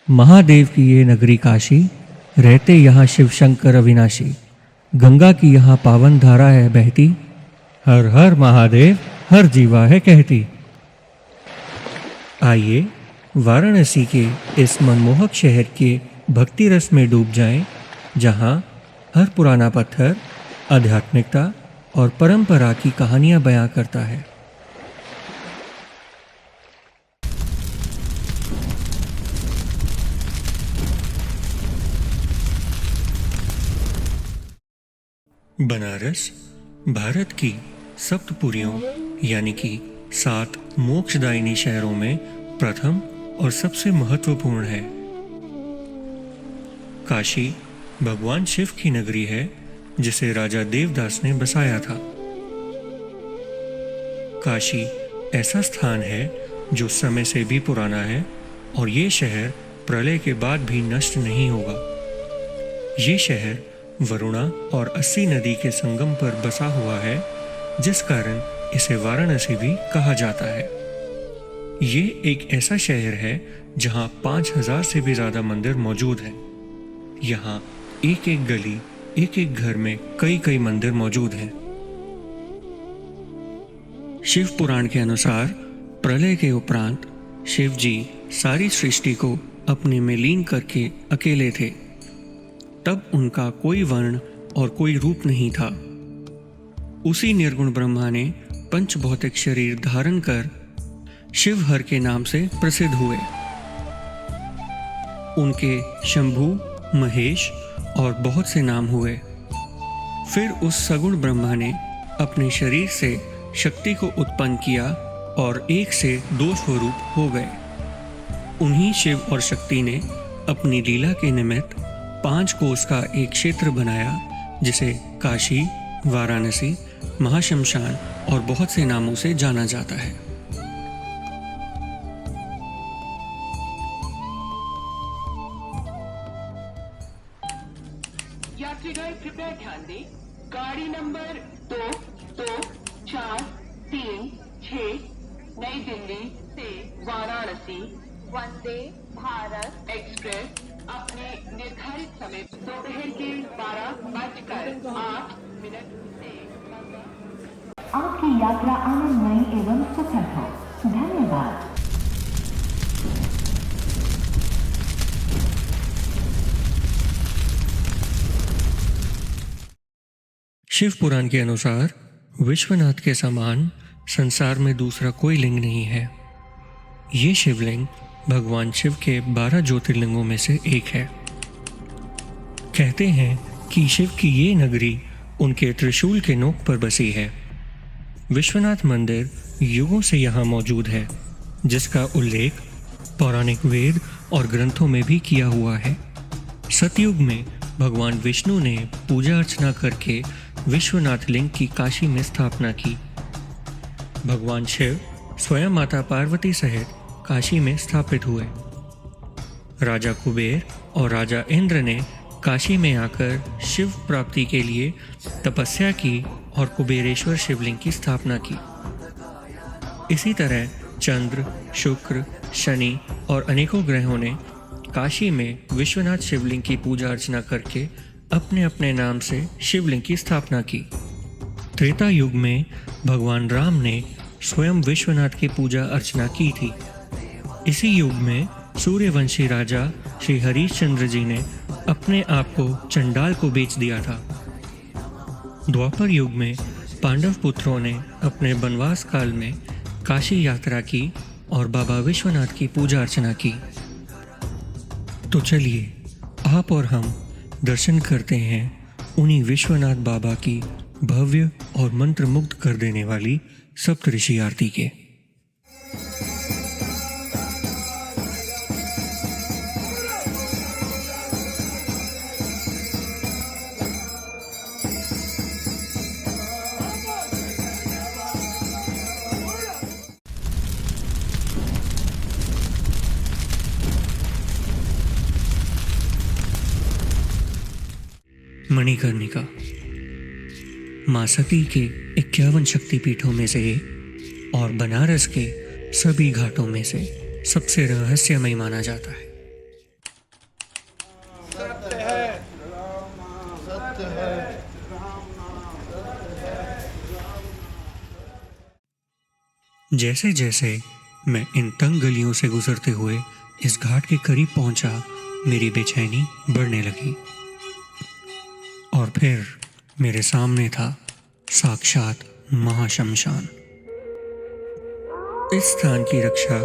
महादेव की ये नगरी काशी, रहते यहाँ शिव शंकर अविनाशी। गंगा की यहाँ पावन धारा है बहती, हर हर महादेव हर जीवा है कहती। आइए वाराणसी के इस मनमोहक शहर के भक्ति रस में डूब जाएं, जहाँ हर पुराना पत्थर आध्यात्मिकता और परंपरा की कहानियाँ बयां करता है। बनारस भारत की सप्तपुरियों यानी कि 7 मोक्षदायिनी शहरों में प्रथम और सबसे महत्वपूर्ण है। काशी भगवान शिव की नगरी है, जिसे राजा देवदास ने बसाया था। काशी ऐसा स्थान है जो समय से भी पुराना है और ये शहर प्रलय के बाद भी नष्ट नहीं होगा। ये शहर वरुणा और अस्सी नदी के संगम पर बसा हुआ है, जिस कारण इसे वाराणसी भी कहा जाता है। ये एक ऐसा शहर है जहां 5000 से भी ज्यादा मंदिर मौजूद हैं। यहाँ एक एक गली, एक एक घर में कई कई मंदिर मौजूद हैं। शिव पुराण के अनुसार प्रलय के उपरांत शिव जी सारी सृष्टि को अपने में लीन करके अकेले थे। तब उनका कोई वर्ण और कोई रूप नहीं था। उसी निर्गुण ब्रह्मा ने पंच भौतिक शरीर धारण कर शिवहर के नाम से प्रसिद्ध हुए। उनके शंभु, महेश और बहुत से नाम हुए। फिर उस सगुण ब्रह्मा ने अपने शरीर से शक्ति को उत्पन्न किया और 1 से 2 स्वरूप हो गए। उन्हीं शिव और शक्ति ने अपनी लीला के निमित्त 5 कोस का एक क्षेत्र बनाया, जिसे काशी, वाराणसी, महाशमशान और बहुत से नामों से जाना जाता है। यात्रीगण कृपया ध्यान दें, गाड़ी नंबर 2, 2, 4, 3, 6 नई दिल्ली से वाराणसी वंदे भारत एक्सप्रेस अपने निर्धारित समय दोपहर के 12:08 से आपकी यात्रा आनंदमयी एवं सुखद हो। धन्यवाद। शिव पुराण के अनुसार विश्वनाथ के समान संसार में दूसरा कोई लिंग नहीं है। ये शिवलिंग भगवान शिव के 12 ज्योतिर्लिंगों में से एक है। कहते हैं कि शिव की ये नगरी उनके त्रिशूल के नोक पर बसी है। विश्वनाथ मंदिर युगों से यहाँ मौजूद है, जिसका उल्लेख पौराणिक वेद और ग्रंथों में भी किया हुआ है। सतयुग में भगवान विष्णु ने पूजा अर्चना करके विश्वनाथ लिंग की काशी में स्थापना की। भगवान शिव स्वयं माता पार्वती सहित काशी में स्थापित हुए। राजा कुबेर और राजा इंद्र ने काशी में आकर शिव प्राप्ति के लिए तपस्या की और कुबेरेश्वर शिवलिंग की स्थापना की। इसी तरह चंद्र, शुक्र, शनि और अनेकों ग्रहों ने काशी में विश्वनाथ शिवलिंग की पूजा अर्चना करके अपने अपने नाम से शिवलिंग की स्थापना की। त्रेता युग में भगवान राम ने स्वयं विश्वनाथ की पूजा अर्चना की थी। इसी युग में सूर्यवंशी राजा श्री हरिश्चंद्र जी ने अपने आप को चंडाल को बेच दिया था। द्वापर युग में पांडव पुत्रों ने अपने वनवास काल में काशी यात्रा की और बाबा विश्वनाथ की पूजा अर्चना की। तो चलिए आप और हम दर्शन करते हैं उन्हीं विश्वनाथ बाबा की भव्य और मंत्रमुग्ध कर देने वाली सप्तऋषि आरती के। मणिकर्णिका मां सती के 51 शक्तिपीठों में से एक और बनारस के सभी घाटों में से सबसे रहस्यमय माना जाता है। जैसे जैसे मैं इन तंग गलियों से गुजरते हुए इस घाट के करीब पहुंचा, मेरी बेचैनी बढ़ने लगी। और फिर मेरे सामने था साक्षात महाशमशान। इस स्थान की रक्षा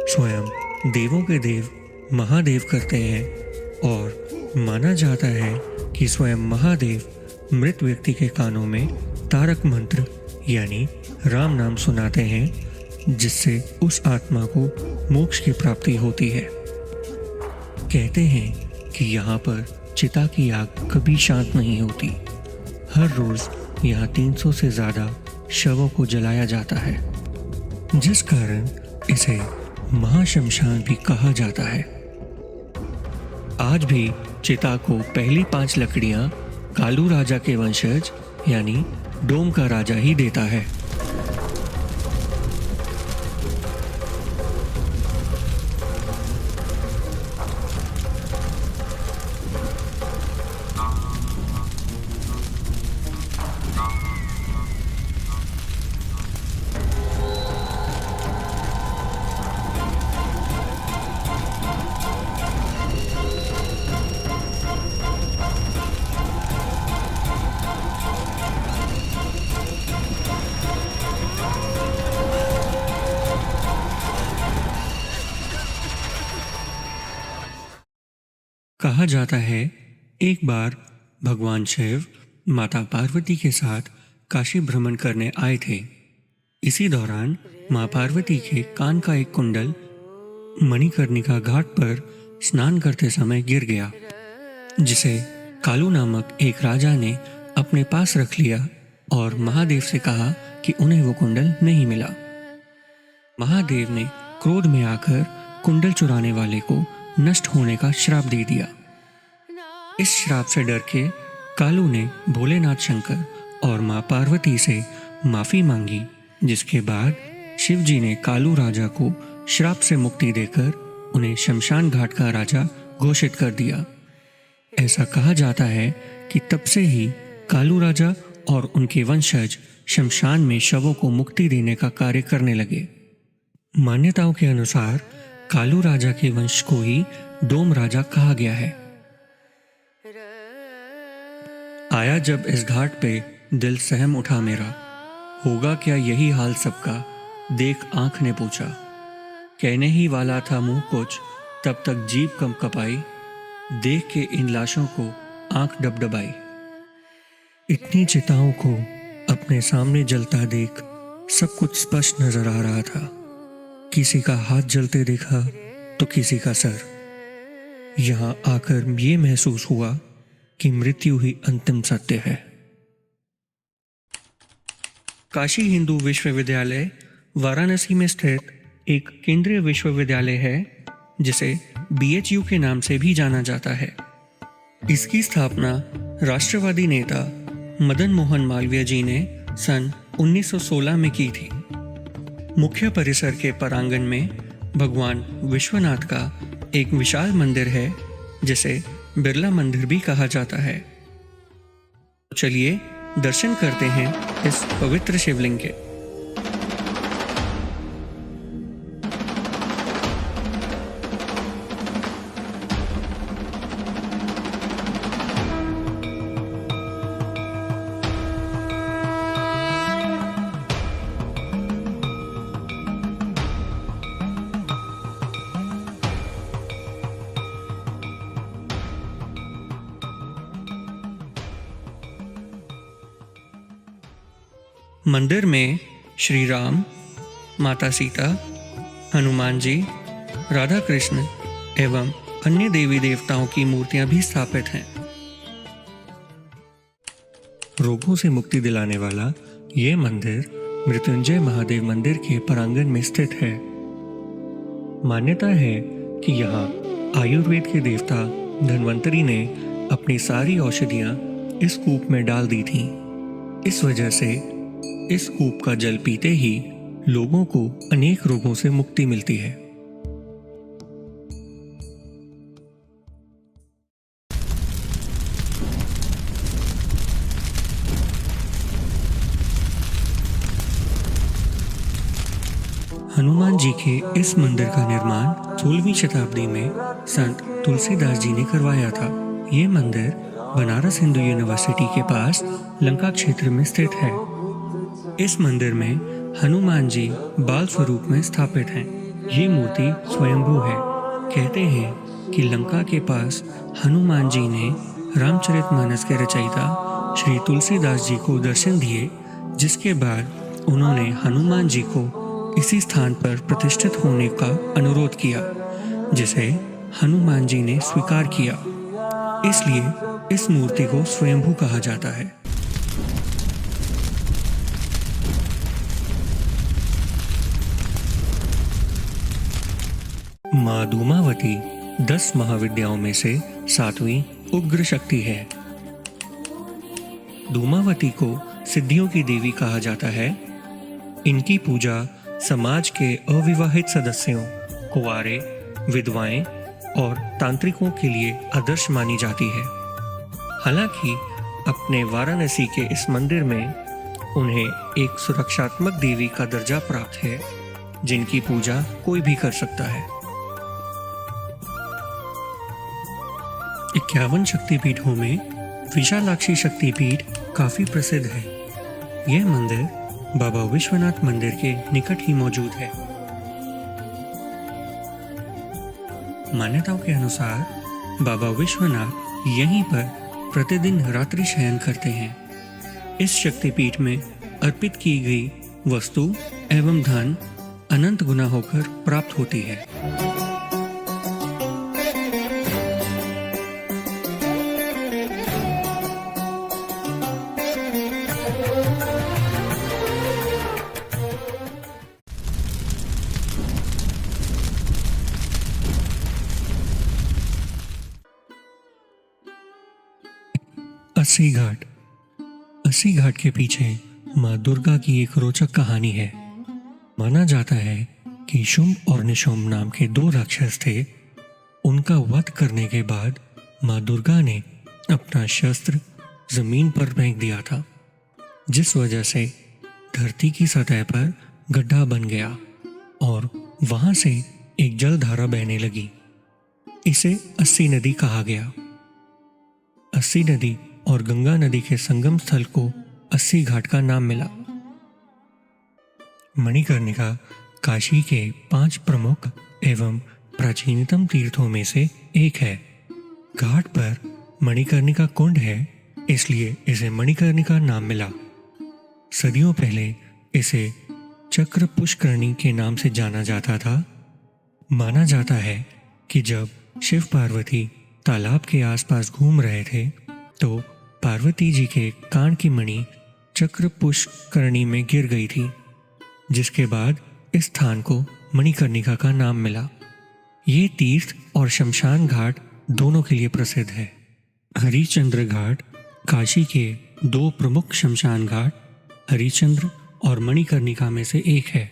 स्वयं देवों के देव महादेव करते हैं और माना जाता है कि स्वयं महादेव मृत व्यक्ति के कानों में तारक मंत्र यानी राम नाम सुनाते हैं, जिससे उस आत्मा को मोक्ष की प्राप्ति होती है। कहते हैं कि यहाँ पर चिता की आग कभी शांत नहीं होती। हर रोज यहाँ 300 से ज़्यादा शवों को जलाया जाता है, जिस कारण इसे महाशमशान भी कहा जाता है। आज भी चिता को पहली 5 लकड़ियाँ कालू राजा के वंशज यानी डोम का राजा ही देता है। कहा जाता है एक बार भगवान शिव माता पार्वती के साथ काशी भ्रमण करने आए थे। इसी दौरान मां पार्वती के कान का एक कुंडल मणिकर्णिका घाट पर स्नान करते समय गिर गया, जिसे कालू नामक एक राजा ने अपने पास रख लिया और महादेव से कहा कि उन्हें वो कुंडल नहीं मिला। महादेव ने क्रोध में आकर कुंडल चुराने वाले को नष्ट होने का श्राप दे दिया। इस श्राप से डर के कालू ने भोलेनाथ शंकर और मां पार्वती से माफी मांगी, जिसके बाद शिव जी ने कालू राजा को श्राप से मुक्ति देकर उन्हें शमशान घाट का राजा घोषित कर दिया। ऐसा कहा जाता है कि तब से ही कालू राजा और उनके वंशज शमशान में शवों को मुक्ति देने का कार्य करने लगे। मान्यताओं के अनुसार कालू राजा के वंश को ही डोम राजा कहा गया है। आया जब इस घाट पे दिल सहम उठा मेरा, होगा क्या यही हाल सबका, देख आंख ने पूछा। कहने ही वाला था मुंह कुछ, तब तक जीभ कम कपाई, देख के इन लाशों को आंख डबडबाई। इतनी चिताओं को अपने सामने जलता देख सब कुछ स्पष्ट नजर आ रहा था। किसी का हाथ जलते देखा तो किसी का सर। यहाँ आकर ये महसूस हुआ कि मृत्यु ही अंतिम सत्य है। काशी हिंदू विश्वविद्यालय वाराणसी में स्थित एक केंद्रीय विश्वविद्यालय है, जिसे BHU के नाम से भी जाना जाता है। इसकी स्थापना राष्ट्रवादी नेता मदन मोहन मालवीय जी ने सन 1916 में की थी। मुख्य परिसर के प्रांगण में भगवान विश्वनाथ का एक विशाल मंदिर है, जिसे बिरला मंदिर भी कहा जाता है। चलिए दर्शन करते हैं इस पवित्र शिवलिंग के। मंदिर में श्री राम, माता सीता, हनुमान जी, राधा कृष्ण एवं अन्य देवी देवताओं की मूर्तियां भी स्थापित हैं। रोगों से मुक्ति दिलाने वाला ये मंदिर मृत्युंजय महादेव मंदिर के प्रांगण में स्थित है। मान्यता है कि यहाँ आयुर्वेद के देवता धन्वंतरी ने अपनी सारी औषधियाँ इस कूप में डाल दी थीं। इस वजह से इस कूप का जल पीते ही लोगों को अनेक रोगों से मुक्ति मिलती है। हनुमान जी के इस मंदिर का निर्माण 16वीं शताब्दी में संत तुलसीदास जी ने करवाया था। ये मंदिर बनारस हिंदू यूनिवर्सिटी के पास लंका क्षेत्र में स्थित है। इस मंदिर में हनुमान जी बाल स्वरूप में स्थापित हैं। ये मूर्ति स्वयंभू है। कहते हैं कि लंका के पास हनुमान जी ने रामचरितमानस के रचयिता श्री तुलसीदास जी को दर्शन दिए, जिसके बाद उन्होंने हनुमान जी को इसी स्थान पर प्रतिष्ठित होने का अनुरोध किया, जिसे हनुमान जी ने स्वीकार किया। इसलिए इस मूर्ति को स्वयंभू कहा जाता है। माँ धूमावती 10 महाविद्याओं में से 7वीं उग्र शक्ति है। धूमावती को सिद्धियों की देवी कहा जाता है। इनकी पूजा समाज के अविवाहित सदस्यों, कुंवारे, विधवाएं और तांत्रिकों के लिए आदर्श मानी जाती है। हालांकि अपने वाराणसी के इस मंदिर में उन्हें एक सुरक्षात्मक देवी का दर्जा प्राप्त है, जिनकी पूजा कोई भी कर सकता है। 51 शक्तिपीठों में विशालाक्षी शक्तिपीठ काफी प्रसिद्ध है। यह मंदिर बाबा विश्वनाथ मंदिर के निकट ही मौजूद है। मान्यताओं के अनुसार बाबा विश्वनाथ यहीं पर प्रतिदिन रात्रि शयन करते हैं। इस शक्तिपीठ में अर्पित की गई वस्तु एवं धन अनंत गुना होकर प्राप्त होती है। अस्सी घाट। अस्सी घाट के पीछे माँ दुर्गा की एक रोचक कहानी है। माना जाता है कि शुंभ और निशुंभ नाम के 2 राक्षस थे। उनका वध करने के बाद माँ दुर्गा ने अपना शस्त्र जमीन पर फेंक दिया था, जिस वजह से धरती की सतह पर गड्ढा बन गया और वहां से एक जलधारा बहने लगी। इसे अस्सी नदी कहा गया। अस्सी नदी और गंगा नदी के संगम स्थल को अस्सी घाट का नाम मिला। मणिकर्णिका काशी के 5 प्रमुख एवं प्राचीनतम तीर्थों में से एक है। घाट पर मणिकर्णिका कुंड है, इसलिए इसे मणिकर्णिका नाम मिला। सदियों पहले इसे चक्र पुष्करणी के नाम से जाना जाता था। माना जाता है कि जब शिव पार्वती तालाब के आसपास घूम रहे थे तो पार्वती जी के कान की मणि चक्र पुष्करणी में गिर गई थी, जिसके बाद इस स्थान को मणिकर्णिका का नाम मिला। ये तीर्थ और शमशान घाट दोनों के लिए प्रसिद्ध है। हरिश्चंद्र घाट काशी के 2 प्रमुख शमशान घाट हरिश्चंद्र और मणिकर्णिका में से एक है।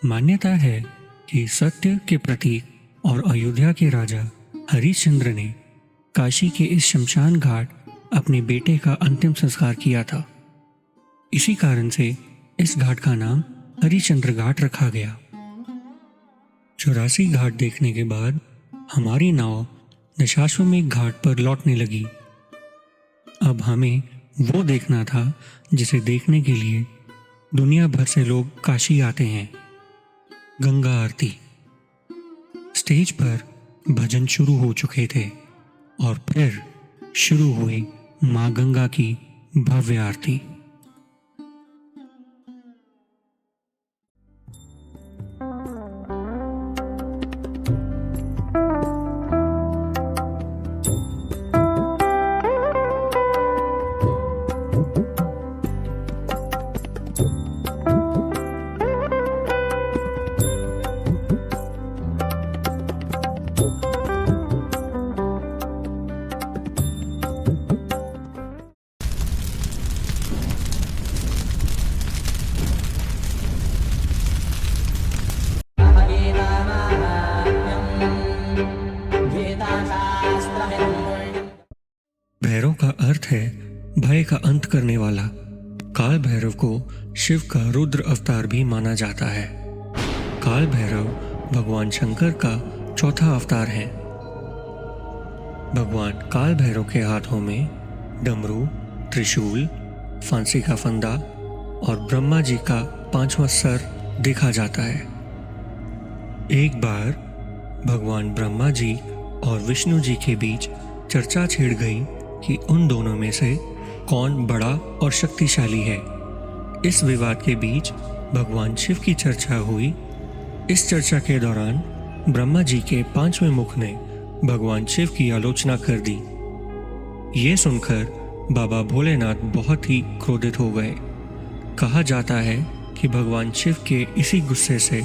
मान्यता है कि सत्य के प्रतीक और अयोध्या के राजा हरिश्चंद्र ने काशी के इस शमशान घाट अपने बेटे का अंतिम संस्कार किया था। इसी कारण से इस घाट का नाम हरिश्चंद्र घाट रखा गया। 84 घाट देखने के बाद हमारी नाव दशाश्वमेध घाट पर लौटने लगी। अब हमें वो देखना था जिसे देखने के लिए दुनिया भर से लोग काशी आते हैं, गंगा आरती। स्टेज पर भजन शुरू हो चुके थे और फिर शुरू हुई माँ गंगा की भव्य आरती। भैरव का अर्थ है भय का अंत करने वाला। काल भैरव को शिव का रुद्र अवतार भी माना जाता है। काल भैरव भगवान शंकर का चौथा अवतार है। भगवान काल भैरव के हाथों में डमरू, त्रिशूल, फांसी का फंदा और ब्रह्मा जी का 5वां सर देखा जाता है। एक बार भगवान ब्रह्मा जी और विष्णु जी के बीच चर्चा छिड़ गई कि उन दोनों में से कौन बड़ा और शक्तिशाली है। इस विवाद के बीच भगवान शिव की चर्चा हुई। इस चर्चा के दौरान ब्रह्मा जी के 5वें मुख ने भगवान शिव की आलोचना कर दी। ये सुनकर बाबा भोलेनाथ बहुत ही क्रोधित हो गए। कहा जाता है कि भगवान शिव के इसी गुस्से से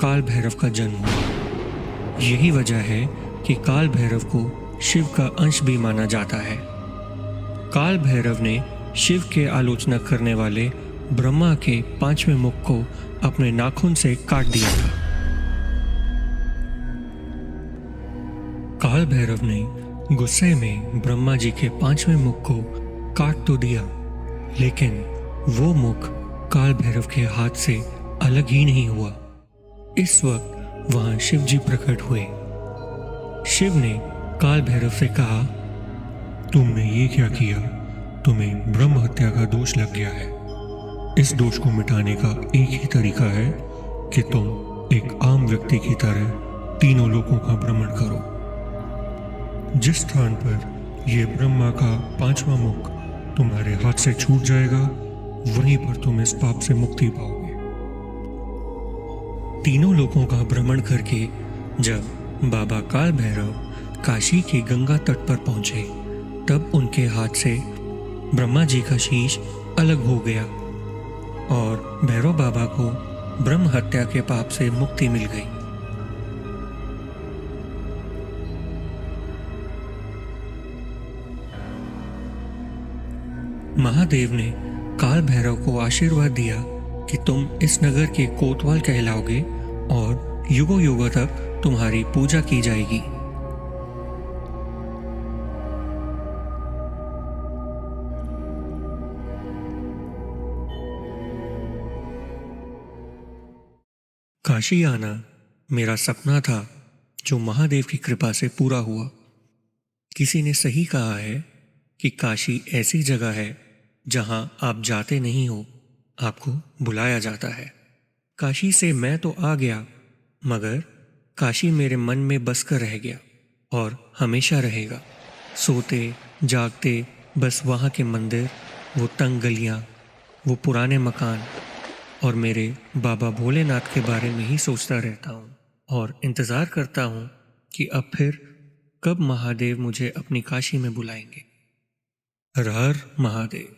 काल भैरव का जन्म हुआ। यही वजह है कि काल भैरव को शिव का अंश भी माना जाता है। काल भैरव ने शिव के आलोचना करने वाले ब्रह्मा के 5वें मुख को अपने नाखून से काट दिया था। काल भैरव ने गुस्से में ब्रह्मा जी के 5वें मुख को काट तो दिया, लेकिन वो मुख काल भैरव के हाथ से अलग ही नहीं हुआ। इस वक्त वहां शिव जी प्रकट हुए। शिव ने काल भैरव से कहा, तुमने ये क्या किया? तुम्हें ब्रह्म हत्या का दोष लग गया है। इस दोष को मिटाने का एक ही तरीका है कि तुम एक आम व्यक्ति की तरह तीनों लोकों का भ्रमण करो। जिस स्थान पर यह ब्रह्मा का 5वां मुख तुम्हारे हाथ से छूट जाएगा, वहीं पर तुम इस पाप से मुक्ति पाओगे। तीनों लोकों का भ्रमण करके जब बाबा काल भैरव काशी के गंगा तट पर पहुंचे, तब उनके हाथ से ब्रह्मा जी का शीश अलग हो गया और भैरव बाबा को ब्रह्म हत्या के पाप से मुक्ति मिल गई। महादेव ने काल भैरव को आशीर्वाद दिया कि तुम इस नगर के कोतवाल कहलाओगे और युगों युगों तक तुम्हारी पूजा की जाएगी। काशी आना मेरा सपना था, जो महादेव की कृपा से पूरा हुआ। किसी ने सही कहा है कि काशी ऐसी जगह है जहां आप जाते नहीं हो, आपको बुलाया जाता है। काशी से मैं तो आ गया, मगर काशी मेरे मन में बसकर रह गया और हमेशा रहेगा। सोते जागते बस वहाँ के मंदिर, वो तंग गलियाँ, वो पुराने मकान और मेरे बाबा भोलेनाथ के बारे में ही सोचता रहता हूँ और इंतज़ार करता हूँ कि अब फिर कब महादेव मुझे अपनी काशी में बुलाएंगे। हर हर महादेव।